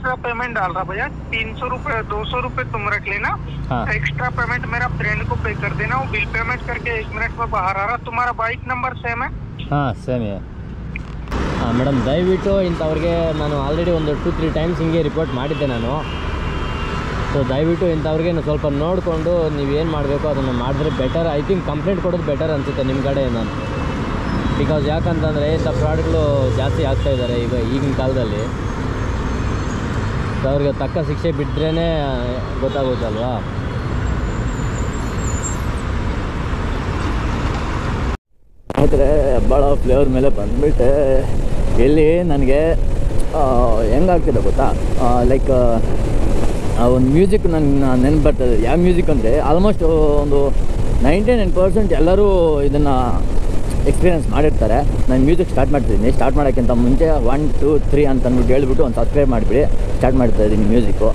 Extra payment डाल रहा भैया, 300 रुपए 200 रुपए तुम रख लेना। हाँ एक्स्ट्रा पेमेंट मेरा फ्रेंड को पे कर देना, वो बिल पेमेंट करके 1 मिनट में बाहर आ रहा। तुम्हारा बाइक नंबर सेम है? ಹಾಂ ಸೇಮ್ ಇದೆ. ಹಾಂ ಮೇಡಮ್, ದಯವಿಟ್ಟು ಇಂಥವ್ರಿಗೆ ನಾನು ಆಲ್ರೆಡಿ ಒಂದು 2-3 ಟೈಮ್ಸ್ ಹಿಂಗೆ ರಿಪೋರ್ಟ್ ಮಾಡಿದ್ದೆ ನಾನು. ಸೊ ದಯವಿಟ್ಟು ಇಂಥವ್ರಿಗೆ ಸ್ವಲ್ಪ ನೋಡಿಕೊಂಡು ನೀವೇನು ಮಾಡಬೇಕು ಅದನ್ನು ಮಾಡಿದ್ರೆ ಬೆಟರ್. ಐ ಥಿಂಕ್ ಕಂಪ್ಲೇಂಟ್ ಕೊಡೋದು ಬೆಟರ್ ಅನಿಸುತ್ತೆ ನಿಮ್ಮ ಕಡೆ ನಾನು. ಬಿಕಾಸ್ ಯಾಕಂತಂದರೆ ಇಂಥ ಫ್ರಾಡ್ಗಳು ಜಾಸ್ತಿ ಆಗ್ತಾಯಿದ್ದಾರೆ ಈಗಿನ ಕಾಲದಲ್ಲಿ. ಸೊ ಅವ್ರಿಗೆ ತಕ್ಕ ಶಿಕ್ಷೆ ಬಿಟ್ಟರೆ ಗೊತ್ತಾಗುತ್ತಲ್ವಾ. ಆದರೆ ಹೆಬ್ಬಾಳ ಫ್ಲೇವರ್ ಮೇಲೆ ಬಂದುಬಿಟ್ಟೆ. ಇಲ್ಲಿ ನನಗೆ ಹೆಂಗಾಗ್ತಿದೆ ಗೊತ್ತಾ, ಲೈಕ್ ಒಂದು ಮ್ಯೂಸಿಕ್ ನನಗೆ ನೆನಪು ಬರ್ತದೆ. ಯಾವ ಮ್ಯೂಸಿಕ್ ಅಂದರೆ ಆಲ್ಮೋಸ್ಟ್ ಒಂದು 99% ಎಲ್ಲರೂ ಇದನ್ನು ಎಕ್ಸ್ಪೀರಿಯೆನ್ಸ್ ಮಾಡಿರ್ತಾರೆ. ನಾನು ಮ್ಯೂಸಿಕ್ ಸ್ಟಾರ್ಟ್ ಮಾಡ್ತಿದ್ದೀನಿ. ಸ್ಟಾರ್ಟ್ ಮಾಡೋಕ್ಕಿಂತ ಮುಂಚೆ 1 2 3 ಅಂತ ಅಂದ್ಬಿಟ್ಟು ಹೇಳ್ಬಿಟ್ಟು ಒಂದು ಸಬ್ಸ್ಕ್ರೈಬ್ ಮಾಡಿಬಿಡಿ. ಸ್ಟಾರ್ಟ್ ಮಾಡ್ತಾಯಿದ್ದೀನಿ ಮ್ಯೂಸಿಕ್ಕು.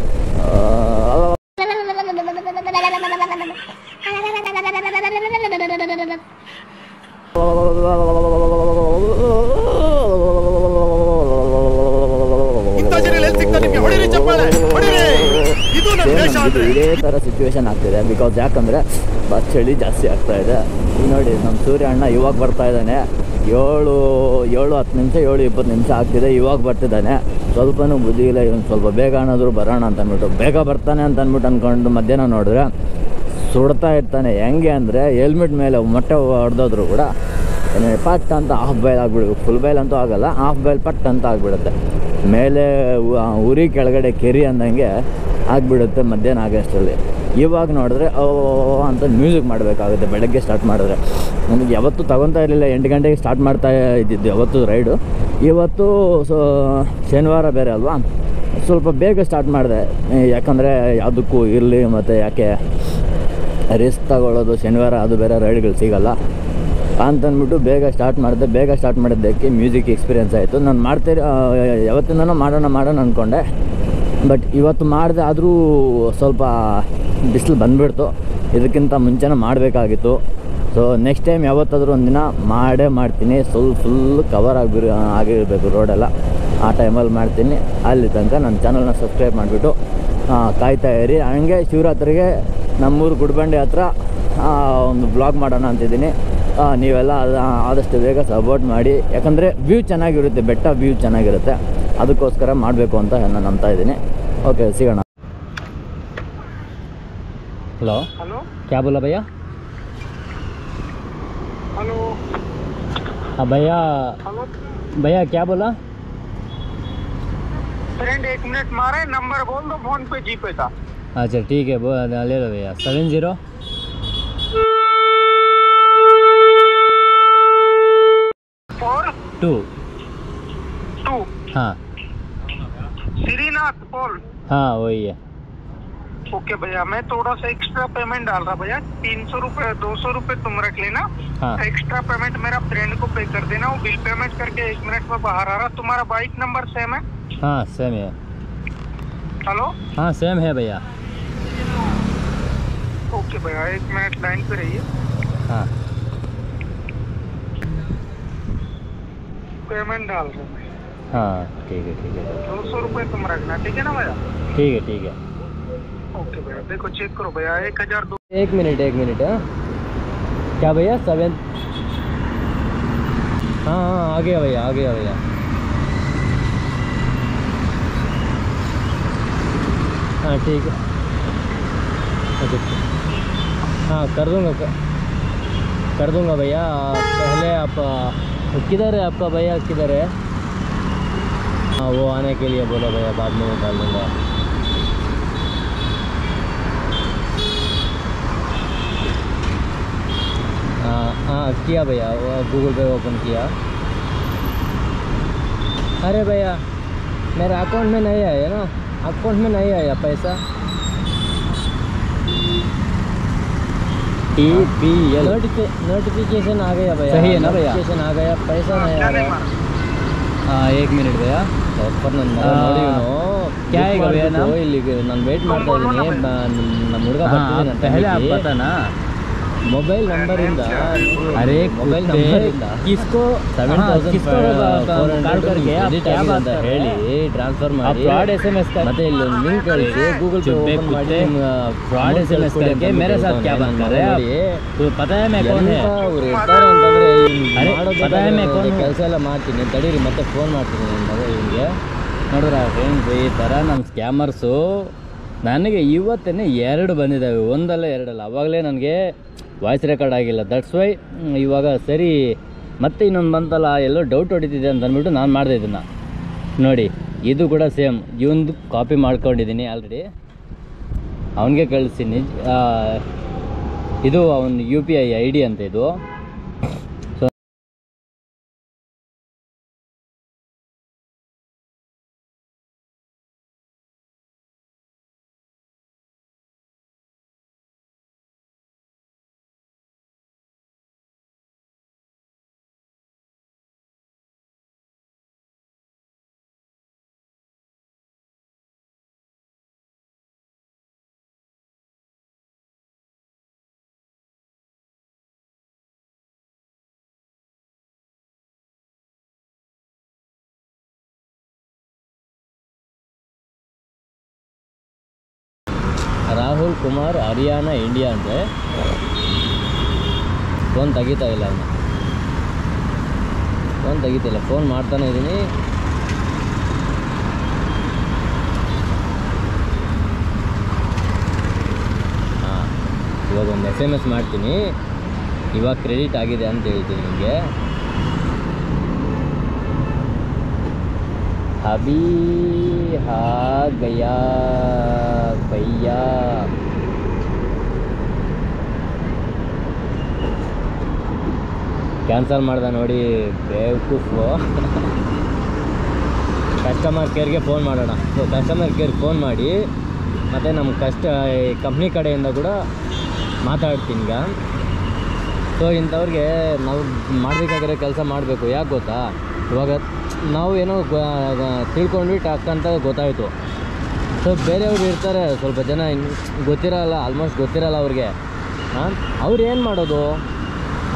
ಇದೇ ಥರ ಸಿಚುವೇಶನ್ ಆಗ್ತಿದೆ. ಬಿಕಾಸ್ ಯಾಕಂದರೆ ಚಳಿ ಜಾಸ್ತಿ ಆಗ್ತಾಯಿದೆ. ಈಗ ನೋಡಿ ನಮ್ಮ ಸೂರ್ಯ ಅಣ್ಣ ಇವಾಗ ಬರ್ತಾ ಇದ್ದಾನೆ. 7:10 ನಿಮಿಷ 7:20 ನಿಮಿಷ ಆಗ್ತಿದೆ, ಇವಾಗ ಬರ್ತಿದ್ದಾನೆ. ಸ್ವಲ್ಪನೂ ಬುದ್ಧಿ ಇಲ್ಲ ಇವನು. ಸ್ವಲ್ಪ ಬೇಗ ಅನ್ನೋದ್ರು ಬರೋಣ ಅಂತ ಅಂದ್ಬಿಟ್ಟು ಬೇಗ ಬರ್ತಾನೆ ಅಂತ ಅಂದ್ಬಿಟ್ಟು ಅಂದ್ಕೊಂಡು ಮಧ್ಯಾಹ್ನ ನೋಡಿದ್ರೆ ಸುಡ್ತಾ ಇರ್ತಾನೆ. ಹೆಂಗೆ ಅಂದರೆ ಹೆಲ್ಮೆಟ್ ಮೇಲೆ ಮೊಟ್ಟೆ ಹೊಡೆದೋದ್ರು ಕೂಡ ಪಟ್ ಅಂತ ಹಾಫ್ ಬಾಯ್ಲ್ ಆಗಿಬಿಡು. ಫುಲ್ ಬಾಯ್ಲ್ ಅಂತೂ ಆಗೋಲ್ಲ, ಹಾಫ್ ಬಾಯ್ಲ್ ಪಟ್ ಅಂತ ಆಗಿಬಿಡುತ್ತೆ. ಮೇಲೆ ಉರಿ ಕೆಳಗಡೆ ಕೆರಿ ಅಂದಂಗೆ ಆಗಿಬಿಡುತ್ತೆ ಮಧ್ಯಾಹ್ನ ಆಗೋಷ್ಟರಲ್ಲಿ. ಇವಾಗ ನೋಡಿದ್ರೆ ಅಂತ ಮ್ಯೂಸಿಕ್ ಮಾಡಬೇಕಾಗುತ್ತೆ ಬೆಳಗ್ಗೆ ಸ್ಟಾರ್ಟ್ ಮಾಡಿದ್ರೆ. ನನಗೆ ಯಾವತ್ತೂ ತೊಗೊತಾ ಇರಲಿಲ್ಲ. 8 ಗಂಟೆಗೆ ಸ್ಟಾರ್ಟ್ ಮಾಡ್ತಾ ಇದ್ದಿದ್ದು ಯಾವತ್ತೂ ರೈಡು. ಇವತ್ತು ಶನಿವಾರ ಬೇರೆ ಅಲ್ವಾ, ಸ್ವಲ್ಪ ಬೇಗ ಸ್ಟಾರ್ಟ್ ಮಾಡಿದೆ. ಯಾಕಂದರೆ ಯಾವುದಕ್ಕೂ ಇರಲಿ, ಮತ್ತು ಯಾಕೆ ರಿಸ್ಕ್ ತಗೊಳ್ಳೋದು, ಶನಿವಾರ ಅದು ಬೇರೆ ರೈಡ್ಗಳು ಸಿಗೋಲ್ಲ ಅಂತಂದ್ಬಿಟ್ಟು ಬೇಗ ಸ್ಟಾರ್ಟ್ ಮಾಡಿದೆ. ಬೇಗ ಸ್ಟಾರ್ಟ್ ಮಾಡಿದ್ದಕ್ಕೆ ಮ್ಯೂಸಿಕ್ ಎಕ್ಸ್ಪೀರಿಯೆನ್ಸ್ ಆಯಿತು. ನಾನು ಯಾವತ್ತಿಂದನೂ ಮಾಡೋಣ ಅಂದ್ಕೊಂಡೆ. ಬಟ್ ಇವತ್ತು ಮಾಡಿದೆ, ಆದರೂ ಸ್ವಲ್ಪ ಬಿಸಿಲು ಬಂದುಬಿಡ್ತು. ಇದಕ್ಕಿಂತ ಮುಂಚೆನೇ ಮಾಡಬೇಕಾಗಿತ್ತು. ಸೊ ನೆಕ್ಸ್ಟ್ ಟೈಮ್ ಯಾವತ್ತಾದರೂ ಒಂದಿನ ಮಾಡ್ತೀನಿ. ಫುಲ್ ಕವರ್ ಆಗಿರಬೇಕು ರೋಡೆಲ್ಲ. ಆ ಟೈಮಲ್ಲಿ ಮಾಡ್ತೀನಿ. ಅಲ್ಲಿ ತನಕ ನನ್ನ ಚಾನಲ್ನ ಸಬ್ಸ್ಕ್ರೈಬ್ ಮಾಡಿಬಿಟ್ಟು ಕಾಯ್ತಾ ಇರಿ. ಹಂಗೆ ಶಿವರಾತ್ರಿಗೆ ನಮ್ಮೂರು ಗುಡ್ಬಂಡೆ ಹತ್ರ ಒಂದು ಬ್ಲಾಗ್ ಮಾಡೋಣ ಅಂತಿದ್ದೀನಿ. ನೀವೆಲ್ಲ ಆದಷ್ಟು ಬೇಗ ಸಪೋರ್ಟ್ ಮಾಡಿ. ಯಾಕಂದರೆ ವ್ಯೂ ಚೆನ್ನಾಗಿರುತ್ತೆ, ಬೆಟ್ಟ ವ್ಯೂ ಚೆನ್ನಾಗಿರುತ್ತೆ. ಅದಕ್ಕೋಸ್ಕರ ಮಾಡಬೇಕು ಅಂತ ನಾನು ನಂಬ್ತಾ ಇದ್ದೀನಿ. ಓಕೆ, ಸಿಗೋಣ. ಹಲೋ, ಕ್ಯಾ ಬೋಲಾ ಭಯ್ಯ? हेलो हाँ भैया क्या बोला? फ्रेंड 1 मिनट मारे, नंबर बोल दो फोन पे, जीपे का। अच्छा ठीक है, ले लो भैया। 70 4 2 2 हाँ श्रीनाथ पॉल। हाँ वही है। ओके भैया, मैं थोड़ा सा एक्स्ट्रा पेमेंट डाल रहा भैया, 300 रुपए 200 रुपए तुम रख लेना। हाँ एक्स्ट्रा पेमेंट मेरा फ्रेंड को पे कर देना, वो बिल पेमेंट करके 1 मिनट में बाहर आ रहा। तुम्हारा बाइक नंबर सेम है? हाँ सेम है। हेलो, हाँ सेम है भैया। ओके भैया, 1 मिनट लाइन पे रहिए। हाँ पेमेंट डाल रहा हूँ। हाँ ठीक है 200 रुपए तुम रखना, ठीक है ना भैया? ठीक है। ओके भैया, देखो चेक करो भैया, 1002। एक मिनट हाँ। क्या भैया 7? हाँ आ गया भैया। हाँ ठीक है, हाँ कर दूँगा भैया। पहले आप किधर है आपका भैया, किधर है? हाँ वो आने के लिए बोला भैया, बाद में निकाल दूँगा। हाँ किया भैया, गूगल पे ओपन किया। अरे भैया मेरे अकाउंट में नहीं आया ना, अकाउंट में नहीं आया पैसा। TPL नोटिफिकेशन आ गया भैया, सही है ना भैया? नोटिफिकेशन आ गया, पैसा नहीं आ रहा। हाँ 1 मिनट भैया। क्या है भैया नाम? ನಾನು ವೇಟ್ ಮಾಡ್ತಾ ಇದ್ದೀನಿ, ನಮ್ಮ ಹುಡುಗ ಬರ್ತಿದ್ದಾನೆ. पहले आप बताना। ಮೊಬೈಲ್ ನಂಬರಿಂದ अरे ಮೊಬೈಲ್ ನಂಬರಿಂದ किसको 7,400 ಅಂತ ಹೇಳಿ ಟ್ರಾನ್ಸ್ಫರ್ ಮಾಡಿ फ्रॉड SMS कर ಮತ್ತೆ ಇಲ್ಲಿ ಒಂದು ಲಿಂಕ್ ಕಳಿಸಿ ಗೂಗಲ್ ಪೇ ಓಪನ್ ಮಾಡಿ फ्रॉड SMS करके मेरे साथ क्या बात कर रहे हैं तो पता है मैं कौन है ಅವ್ರು ಇರ್ತಾರೆ ಅಂತಂದ್ರೆ ಅರೆ, ಪता है मैं कौन हूँ? ಕೆಲಸ ಎಲ್ಲ ಮಾಡ್ತೀನಿ ತಡೀರಿ ಮತ್ತೆ ಫೋನ್ ಮಾಡ್ತೀನಿ ನನ್ನ ಮಗ ಹಿಂಗೆ ನೋಡ್ರ ಫ್ರೆಂಡ್ಸ್ ಈ ಥರ ನಮ್ಮ ಸ್ಕ್ಯಾಮರ್ಸು ನನಗೆ ಇವತ್ತೇ 2 ಬಂದಿದ್ದಾವೆ, ಒಂದಲ್ಲ ಎರಡಲ್ಲ. ಅವಾಗಲೇ ನನಗೆ ವಾಯ್ಸ್ ರೆಕಾರ್ಡ್ ಆಗಿಲ್ಲ, ದಟ್ಸ್ ವೈ ಇವಾಗ ಸರಿ ಮತ್ತೆ ಇನ್ನೊಂದು ಬಂತಲ್ಲ ಎಲ್ಲೋ ಡೌಟ್ ಹೊಡಿತಿದೆ ಅಂತ ಅಂದ್ಬಿಟ್ಟು ನಾನು ಮಾಡಿದೆ ಇದನ್ನು. ನೋಡಿ ಇದು ಕೂಡ ಸೇಮ್ ಇವಂದು ಕಾಪಿ ಮಾಡ್ಕೊಂಡಿದ್ದೀನಿ ಆಲ್ರೆಡಿ, ಅವನಿಗೆ ಕಳಿಸ್ತೀನಿ. ಇದು ಅವನ UPI ID ಅಂತ ಇದು. ರಾಹುಲ್ ಕುಮಾರ್ ಹರಿಯಾಣ ಇಂಡಿಯಾ ಅಂದರೆ ಫೋನ್ ತೆಗಿತಾ ಇಲ್ಲ ಅವನು, ಫೋನ್ ತೆಗಿತಿಲ್ಲ, ಫೋನ್ ಮಾಡ್ತಾನೆ ಇದ್ದೀನಿ. ಹಾಂ, ಇವಾಗ ಒಂದು SMS ಮಾಡ್ತೀನಿ, ಇವಾಗ ಕ್ರೆಡಿಟ್ ಆಗಿದೆ ಅಂತ ಹೇಳ್ತೀನಿ ನಿಮಗೆ. अभी हा गया भैया ಕ್ಯಾನ್ಸಲ್ ಮಾಡ್ದೆ ನೋಡಿ ಬೇವಕೂಫು. ಕಸ್ಟಮರ್ ಕೇರ್ಗೆ ಫೋನ್ ಮಾಡೋಣ. ಸೊ ಕಸ್ಟಮರ್ ಕೇರ್ಗೆ ಫೋನ್ ಮಾಡಿ ಮತ್ತು ನಮ್ಮ ಕಂಪ್ನಿ ಕಡೆಯಿಂದ ಕೂಡ ಮಾತಾಡ್ತೀನಿ ಈಗ. ಸೊ ಇಂಥವ್ರಿಗೆ ನಾವು ಮಾಡಬೇಕಾಗಿರೋ ಕೆಲಸ ಮಾಡಬೇಕು. ಯಾಕೆ ಗೊತ್ತಾ, ಇವಾಗ ನಾವು ಏನೋ ತಿಳ್ಕೊಂಡ್ವಿ ಟಕ್ಕಂತ ಗೊತ್ತಾಯಿತು. ಸೊ ಬೇರೆಯವ್ರು ಇರ್ತಾರೆ ಸ್ವಲ್ಪ ಜನ ಗೊತ್ತಿರಲ್ಲ, ಆಲ್ಮೋಸ್ಟ್ ಗೊತ್ತಿರಲ್ಲ ಅವ್ರಿಗೆ. ಅವ್ರು ಏನು ಮಾಡೋದು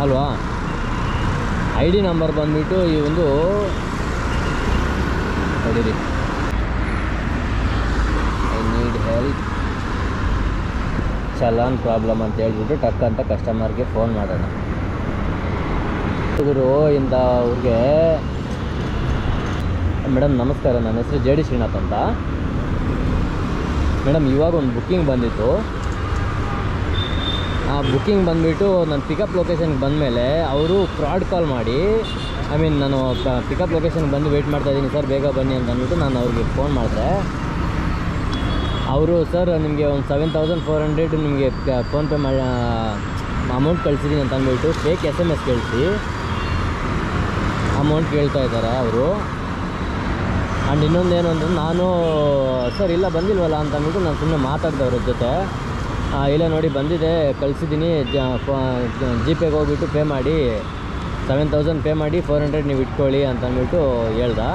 ಅಲ್ವಾ, ID ನಂಬರ್ ಬಂದುಬಿಟ್ಟು ಈ ಒಂದು ನೋಡಿರಿ, I need help challan problem ಅಂತ ಹೇಳ್ಬಿಟ್ಟು ಟಕ್ ಅಂತ ಕಸ್ಟಮರ್ಗೆ ಫೋನ್ ಮಾಡೋಣ. ಇವರು ಇಂಥ ಅವ್ರಿಗೆ ಮೇಡಮ್ ನಮಸ್ಕಾರ, ನನ್ನ ಹೆಸರು JD ಶ್ರೀನಾಥ್ ಅಂತ. ಮೇಡಮ್ ಇವಾಗ ಒಂದು ಬುಕ್ಕಿಂಗ್ ಬಂದಿತ್ತು. ಆ ಬುಕ್ಕಿಂಗ್ ಬಂದುಬಿಟ್ಟು ನಾನು ಪಿಕಪ್ ಲೊಕೇಶನ್ಗೆ ಬಂದಮೇಲೆ ಅವರು ಫ್ರಾಡ್ ಕಾಲ್ ಮಾಡಿ, ನಾನು ಪಿಕಪ್ ಲೊಕೇಶನ್ಗೆ ಬಂದು ವೆಯ್ಟ್ ಮಾಡ್ತಾಯಿದ್ದೀನಿ ಸರ್ ಬೇಗ ಬನ್ನಿ ಅಂತ ಅಂದ್ಬಿಟ್ಟು ನಾನು ಅವ್ರಿಗೆ ಫೋನ್ ಮಾಡಿದೆ. ಅವರು ಸರ್ ನಿಮಗೆ ಒಂದು 7,400 ನಿಮಗೆ ಫೋನ್ಪೇ ಮಾಡಿ ಅಮೌಂಟ್ ಕಳಿಸಿದ್ದೀನಿ ಅಂತ ಅಂದ್ಬಿಟ್ಟು ಫೇಕ್ SMS ಕಳಿಸಿ ಅಮೌಂಟ್ ಕೇಳ್ತಾ ಇದ್ದಾರೆ ಅವರು. ಆ್ಯಂಡ್ ಇನ್ನೊಂದೇನು ಅಂದರೆ ನಾನು ಸರ್ ಇಲ್ಲ ಬಂದಿಲ್ವಲ್ಲ ಅಂತ ಅಂದ್ಬಿಟ್ಟು ನಾನು ಸುಮ್ಮನೆ ಮಾತಾಡಿದೆ ಅವ್ರ ಜೊತೆ. ಇಲ್ಲ ನೋಡಿ ಬಂದಿದೆ ಕಳಿಸಿದ್ದೀನಿ, GPayಗೆ ಹೋಗ್ಬಿಟ್ಟು ಪೇ ಮಾಡಿ 7,000 ಪೇ ಮಾಡಿ 400 ನೀವು ಇಟ್ಕೊಳ್ಳಿ ಅಂತ ಅಂದ್ಬಿಟ್ಟು ಹೇಳ್ದೆ.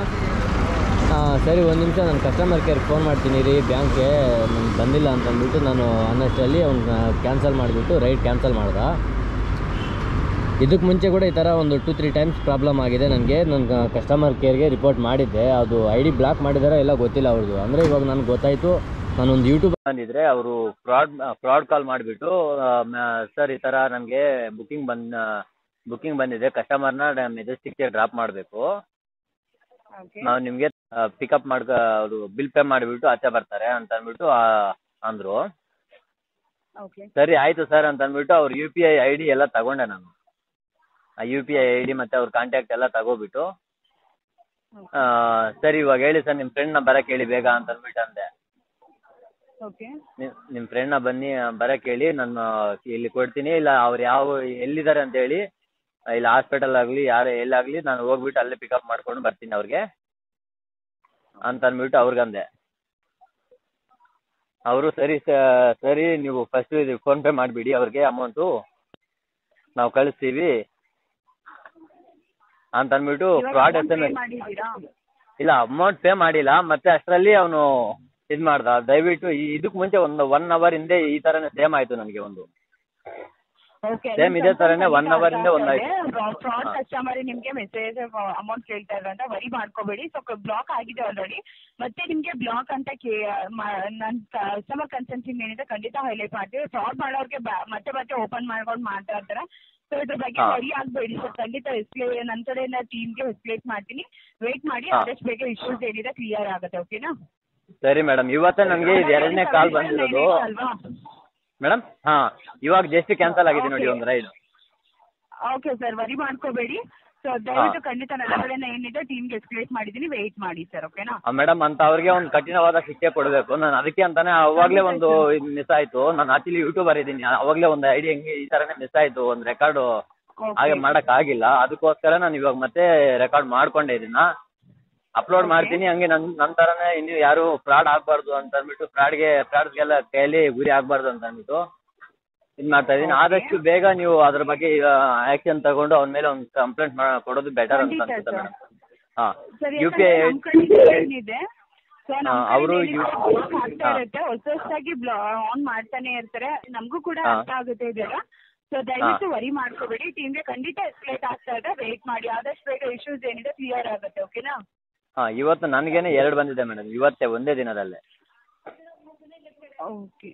ಸರಿ ಒಂದು ನಿಮಿಷ ನಾನು ಕಸ್ಟಮರ್ ಕೇರ್ಗೆ ಫೋನ್ ಮಾಡ್ತೀನಿ ರೀ ಬ್ಯಾಂಕ್ಗೆ, ನನಗೆ ಬಂದಿಲ್ಲ ಅಂತ ಅಂದ್ಬಿಟ್ಟು ನಾನು ಅನ್ನಷ್ಟರಲ್ಲಿ ಅವ್ನು ಕ್ಯಾನ್ಸಲ್ ಮಾಡಿಬಿಟ್ಟು ರೈಡ್ ಕ್ಯಾನ್ಸಲ್ ಮಾಡ್ದೆ. ಇದಕ್ಕೆ ಮುಂಚೆ ಕೂಡ ಈ ಥರ ಒಂದು 2-3 ಟೈಮ್ಸ್ ಪ್ರಾಬ್ಲಮ್ ಆಗಿದೆ ನನಗೆ. ನನ್ನ ಕಸ್ಟಮರ್ ಕೇರ್ಗೆ ರಿಪೋರ್ಟ್ ಮಾಡಿದ್ದೆ, ಅದು ID ಬ್ಲಾಕ್ ಮಾಡಿದಾರೋ ಎಲ್ಲ ಗೊತ್ತಿಲ್ಲ ಅವ್ರದ್ದು. ಅಂದರೆ ಇವಾಗ ನನಗೆ ಗೊತ್ತಾಯಿತು, ನಾನೊಂದು ಯೂಟ್ಯೂಬ್ ಬಂದಿದ್ರೆ ಅವರು ಫ್ರಾಡ್ ಕಾಲ್ ಮಾಡಿಬಿಟ್ಟು ಸರ್ ಈ ಥರ ನಮಗೆ ಬುಕ್ಕಿಂಗ್ ಬಂದಿದೆ, ಕಸ್ಟಮರ್ನ ಮೆಜೆಸ್ಟಿಕ್ಗೆ ಡ್ರಾಪ್ ಮಾಡಬೇಕು, ನಾವು ನಿಮಗೆ ಪಿಕಪ್ ಅವರು ಬಿಲ್ ಪೇ ಮಾಡಿಬಿಟ್ಟು ಆಚೆ ಬರ್ತಾರೆ ಅಂತ ಅಂದ್ಬಿಟ್ಟು ಅಂದರು. ಸರಿ ಆಯಿತು ಸರ್ ಅಂತ ಅಂದ್ಬಿಟ್ಟು ಅವ್ರ UPI ID ಎಲ್ಲ ತಗೊಂಡೆ ನಾನು. ಆ UPI ID ಮತ್ತು ಅವ್ರ ಕಾಂಟ್ಯಾಕ್ಟ್ ಎಲ್ಲ ತಗೋಬಿಟ್ಟು ಸರಿ ಇವಾಗ ಹೇಳಿ ಸರ್ ನಿಮ್ಮ ಫ್ರೆಂಡ್ನ ಬರೋಕ್ಕೆ ಹೇಳಿ ಬೇಗ ಅಂತ ಅಂದ್ಬಿಟ್ಟು ಅಂದೆ. ನಿಮ್ಮ ಫ್ರೆಂಡ್ನ ಬನ್ನಿ ಬರೋಕ್ಕೆ ಹೇಳಿ, ನಾನು ಇಲ್ಲಿ ಕೊಡ್ತೀನಿ, ಇಲ್ಲ ಅವ್ರು ಎಲ್ಲಿದ್ದಾರೆ ಅಂತೇಳಿ, ಇಲ್ಲ ಹಾಸ್ಪಿಟಲ್ ಆಗಲಿ ಯಾರು ಎಲ್ಲಾಗಲಿ ನಾನು ಹೋಗ್ಬಿಟ್ಟು ಅಲ್ಲೇ ಪಿಕಪ್ ಮಾಡ್ಕೊಂಡು ಬರ್ತೀನಿ ಅವ್ರಿಗೆ ಅಂತ ಅಂದ್ಬಿಟ್ಟು ಅವ್ರಿಗಂದೆ. ಅವರು ಸರಿ ನೀವು ಫಸ್ಟ್ ಫೋನ್ಪೇ ಮಾಡಿಬಿಡಿ ಅವ್ರಿಗೆ ಅಮೌಂಟು ನಾವು ಕಳಿಸ್ತೀವಿ ಅಂತ ಅಂದ್ಬಿಟ್ಟು ಫ್ರಾಡ್ SMS. ಇಲ್ಲ ಅಮೌಂಟ್ ಪೇ ಮಾಡಿಲ್ಲ, ಮತ್ತೆ ಅಷ್ಟರಲ್ಲಿ ಅವನು ಇದು ಮಾಡ್ದ. ದಯವಿಟ್ಟು ಇದಕ್ಕೆ ಮುಂಚೆ ಒಂದು 1 hour ಹಿಂದೆ ಈ ಥರನೇ ಸೇಮ್ ಆಯಿತು ನನಗೆ ಒಂದು. ಸೇಮ್ ಇದೇ ಥರನೇ 1 ಅವರಿಂದ ಒಂದಾಯ್ತು. ಫ್ರಾಡ್ ಕಸ್ಟಮರ್ ನಿಮಗೆ ಮೆಸೇಜ್ ಅಮೌಂಟ್ ಕೇಳ್ತಾ ಇದ್ದಾರೆ ಅಂತ ವರಿ ಮಾಡ್ಕೋಬೇಡಿ. ಸೊ ಬ್ಲಾಕ್ ಆಗಿದೆ ಆಲ್ರೆಡಿ. ಮತ್ತೆ ನಿಮಗೆ ಬ್ಲಾಕ್ ಅಂತ ನನ್ನ ಕಸ್ಟಮರ್ ಕನ್ಸಲ್ಟಿಂಗ್ ಏನಿದೆ ಖಂಡಿತ ಹೈಲೈಟ್ ಮಾಡ್ತೀವಿ. ಫ್ರಾಡ್ ಮಾಡೋರಿಗೆ ಮತ್ತೆ ಮತ್ತೆ ಓಪನ್ ಮಾಡ್ಕೊಂಡು ಮಾಡ್ತಾ ಇರ್ತಾರೆ. ಸೊ ಇದ್ರ ಬಗ್ಗೆ ವರಿ ಆಗಬೇಡಿ ಸರ್. ಖಂಡಿತ ನನ್ನ ಕಡೆಯಿಂದ ಟೀಮ್ಗೆ ಎಸ್ಕಲೇಟ್ ಮಾಡ್ತೀನಿ. ವೇಟ್ ಮಾಡಿ, ಆದಷ್ಟು ಬೇಗ ಇಶ್ಯೂಸ್ ಏನಿದೆ ಕ್ಲಿಯರ್ ಆಗುತ್ತೆ. ಓಕೆನಾ? ಸರಿ ಮೇಡಮ್, ಇವತ್ತೇ ನನಗೆ ಇದು 2ನೇ ಕಾಲ್ ಬಂದಿರೋದು ಮೇಡಮ್. ಹಾಂ, ಇವಾಗ ಜಸ್ಟ್ ಕ್ಯಾನ್ಸಲ್ ಆಗಿದೆ ನೋಡಿ ಒಂದು ರೈಡ್. ಓಕೆ ಸರ್, ವರಿ ಮಾಡ್ಕೋಬೇಡಿ. ಸೊ ದಯವಿಟ್ಟು ಖಂಡಿತ ನನ್ನ ಕಡೆಯಿಂದ ಏನಿದೆ ಟೀಮ್ಗೆ ಎಸ್ಕಲೇಟ್ ಮಾಡಿದ್ದೀನಿ. ವೆಯ್ಟ್ ಮಾಡಿ ಸರ್. ಓಕೆನಾ ಮೇಡಮ್? ಅಂತ ಅವ್ರಿಗೆ ಒಂದು ಕಠಿಣವಾದ ಶಿಕ್ಷೆ ಕೊಡಬೇಕು. ನಾನು ಅದಕ್ಕೆ ಅಂತಾನೆ ಅವಾಗಲೇ ಒಂದು ಮಿಸ್ ಆಯಿತು. ನಾನು ಆಕ್ಚುಲಿ ಯೂಟ್ಯೂಬರ್ ಇದ್ದೀನಿ. ಅವಾಗಲೇ ಒಂದು ಐಡಿಯಾ ಹೆಂಗೆ ಈ ಥರನೇ ಮಿಸ್ ಆಯಿತು. ಒಂದು ರೆಕಾರ್ಡು ಹಾಗೆ ಮಾಡೋಕ್ಕಾಗಿಲ್ಲ. ಅದಕ್ಕೋಸ್ಕರ ನಾನು ಇವಾಗ ಮತ್ತೆ ರೆಕಾರ್ಡ್ ಮಾಡ್ಕೊಂಡೆ ಇದನ್ನ ಅಪ್ಲೋಡ್ ಮಾಡ್ತೀನಿ. ಹಂಗೆ ನನ್ನ ಥರನೇ ಇನ್ನು ಯಾರು ಫ್ರಾಡ್ ಆಗಬಾರ್ದು ಅಂತ ಅಂದ್ಬಿಟ್ಟು ಫ್ರಾಡ್ಗೆಲ್ಲ ಕೈಯಲ್ಲಿ ಗುರಿ ಆಗಬಾರ್ದು ಅಂತ ಅಂದ್ಬಿಟ್ಟು ಇದು ಮಾಡ್ತಾ ಇದ್ದೀನಿ. ಆದಷ್ಟು ಬೇಗ ನೀವು ಅದ್ರ ಬಗ್ಗೆ ಆ್ಯಕ್ಷನ್ ತಗೊಂಡು ಅವನ ಮೇಲೆ ಒಂದು ಕಂಪ್ಲೇಂಟ್ ಕೊಡೋದು ಬೆಟರ್ ಅಂತ ಅನ್ಸುತ್ತೆ ಮೇಡಮ್. ಹಾಂ, UPI ಏನಿದೆ ಅವರು ಹೊಸದಾಗಿ ಆನ್ ಮಾಡ್ತಾನೆ ಇರ್ತಾರೆ. ನಮಗೂ ಕೂಡ ಅರ್ಥ ಆಗುತ್ತೆ ಇದೆಲ್ಲ. ಸೊ ದಯವಿಟ್ಟು ವರಿ ಮಾಡ್ಕೋಬೇಡಿ. ಟೀಮ್ಗೆ ಖಂಡಿತ ಎಸ್ಕಲೇಟ್ ಆಗ್ತಾ ಇದೆ. ವೇಟ್ ಮಾಡಿ, ಆದಷ್ಟು ಬೇಗ ಇಶ್ಯೂಸ್ ಏನಿದೆ ಕ್ಲಿಯರ್ ಆಗುತ್ತೆ. ಓಕೆನಾ? ಹಾಂ, ಇವತ್ತು ನನಗೇನೆ 2 ಬಂದಿದೆ ಮೇಡಮ್, ಇವತ್ತೇ ಒಂದೇ ದಿನದಲ್ಲೇ. ಓಕೆ.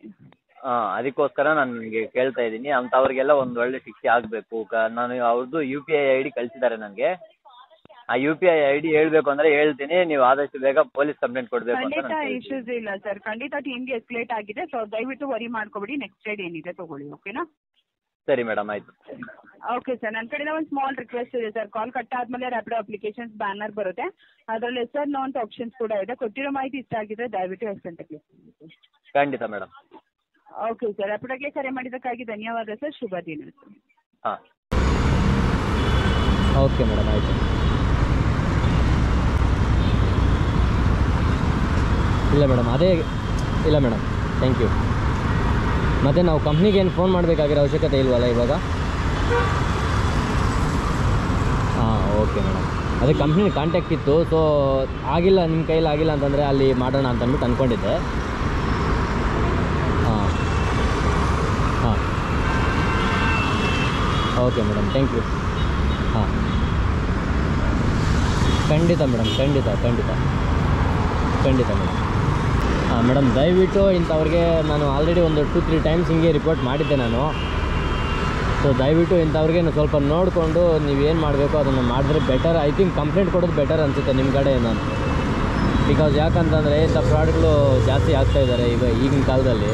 ಹಾಂ, ಅದಕ್ಕೋಸ್ಕರ ನಾನು ನಿಮಗೆ ಕೇಳ್ತಾ ಇದ್ದೀನಿ. ಅಂಥವ್ರಿಗೆಲ್ಲ ಒಂದು ಒಳ್ಳೆ ಶಿಕ್ಷೆ ಆಗಬೇಕು. ನಾನು ಅವ್ರದ್ದು UPI ID ಕಳಿಸಿದ್ದಾರೆ ನನಗೆ. ಆ UPI ID ಹೇಳ್ಬೇಕು ಅಂದರೆ ಹೇಳ್ತೀನಿ. ನೀವು ಆದಷ್ಟು ಬೇಗ ಪೊಲೀಸ್ ಕಂಪ್ಲೇಂಟ್ ಕೊಡಬೇಕು ಅಂತ. ಖಂಡಿತ ಇಶ್ಯೂಸ್ ಇಲ್ಲ ಸರ್. ಖಂಡಿತ ಟೀಮ್ಗೆ ಎಸ್ಕಲೇಟ್ ಆಗಿದೆ. ಸೊ ದಯವಿಟ್ಟು ವರಿ ಮಾಡ್ಕೋಬೇಡಿ. ನೆಕ್ಸ್ಟ್ ರೈಡ್ ಏನಿದೆ ತಗೊಳ್ಳಿ. ಓಕೆನಾ? ಸರಿ ಮೇಡಮ್, ಆಯಿತು. ಓಕೆ ಸರ್, ನನ್ನ ಕಡೆಯಿಂದ ಒಂದು ಸ್ಮಾಲ್ ರಿಕ್ವೆಸ್ಟ್ ಇದೆ ಸರ್. ಕಾಲ್ ಕಟ್ ಆದಮೇಲೆ ರ್ಯಾಪಿಡೋ ಅಪ್ಲಿಕೇಶನ್ಸ್ ಬ್ಯಾನರ್ ಬರುತ್ತೆ. ಅದರಲ್ಲಿ ಎಸ್ ನೋ ಅಂತ ಆಪ್ಷನ್ಸ್ ಕೂಡ ಇದೆ. ಕೊಟ್ಟಿರೋ ಮಾಹಿತಿ ಇಷ್ಟ ಆಗಿದ್ರೆ ದಯವಿಟ್ಟು ಎಸ್ ಅಂತ ಕ್ಲಿಕ್ ಮಾಡಿ. ಖಂಡಿತ ಮೇಡಮ್. ಓಕೆ ಸರ್, ರ್ಯಾಪಿಡೋಗೆ ಕರೆ ಮಾಡಿದ್ದಕ್ಕಾಗಿ ಧನ್ಯವಾದ ಸರ್. ಶುಭ ದಿನ. ಹಾಂ, ಓಕೆ ಮೇಡಮ್, ಆಯಿತು. ಇಲ್ಲ ಮೇಡಮ್, ಅದೇ ಇಲ್ಲ ಮೇಡಮ್, ಥ್ಯಾಂಕ್ ಯು. ಮತ್ತು ನಾವು ಕಂಪ್ನಿಗೆ ಏನು ಫೋನ್ ಮಾಡಬೇಕಾಗಿರೋ ಅವಶ್ಯಕತೆ ಇಲ್ವಲ್ಲ ಇವಾಗ? ಹಾಂ, ಓಕೆ ಮೇಡಮ್. ಅದೇ ಕಂಪ್ನಿ ಕಾಂಟ್ಯಾಕ್ಟ್ ಇತ್ತು. ಸೊ ಆಗಿಲ್ಲ, ನಿಮ್ಮ ಕೈಯಲ್ಲಿ ಆಗಿಲ್ಲ ಅಂತಂದರೆ ಅಲ್ಲಿ ಮಾಡೋಣ ಅಂತ ಅಂದ್ಬಿಟ್ಟು ಅಂದ್ಕೊಂಡಿದ್ದೆ. ಹಾಂ ಹಾಂ, ಓಕೆ ಮೇಡಮ್, ಥ್ಯಾಂಕ್ ಯು. ಹಾಂ, ಖಂಡಿತ ಮೇಡಮ್, ಖಂಡಿತ ಖಂಡಿತ ಖಂಡಿತ ಮೇಡಮ್. ಹಾಂ ಮೇಡಮ್, ದಯವಿಟ್ಟು ಇಂಥವ್ರಿಗೆ ನಾನು ಆಲ್ರೆಡಿ ಒಂದು 2-3 ಟೈಮ್ಸ್ ಹಿಂಗೆ ರಿಪೋರ್ಟ್ ಮಾಡಿದ್ದೆ ನಾನು. ಸೊ ದಯವಿಟ್ಟು ಇಂಥವ್ರಿಗೆ ಸ್ವಲ್ಪ ನೋಡಿಕೊಂಡು ನೀವೇನು ಮಾಡಬೇಕು ಅದನ್ನು ಮಾಡಿದ್ರೆ ಬೆಟರ್. ಐ ಥಿಂಕ್ ಕಂಪ್ಲೇಂಟ್ ಕೊಡೋದು ಬೆಟರ್ ಅನಿಸುತ್ತೆ ನಿಮ್ಮ ಕಡೆ ನಾನು. ಬಿಕಾಸ್ ಯಾಕಂತಂದರೆ ಇಂಥ ಫ್ರಾಡ್ಗಳು ಜಾಸ್ತಿ ಆಗ್ತಾಯಿದ್ದಾರೆ ಈಗಿನ ಕಾಲದಲ್ಲಿ.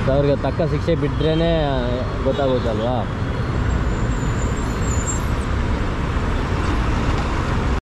ಸೊ ಅವ್ರಿಗೆ ತಕ್ಕ ಶಿಕ್ಷೆ ಬಿಟ್ಟರೆ ಗೊತ್ತಾಗುತ್ತಲ್ವಾ?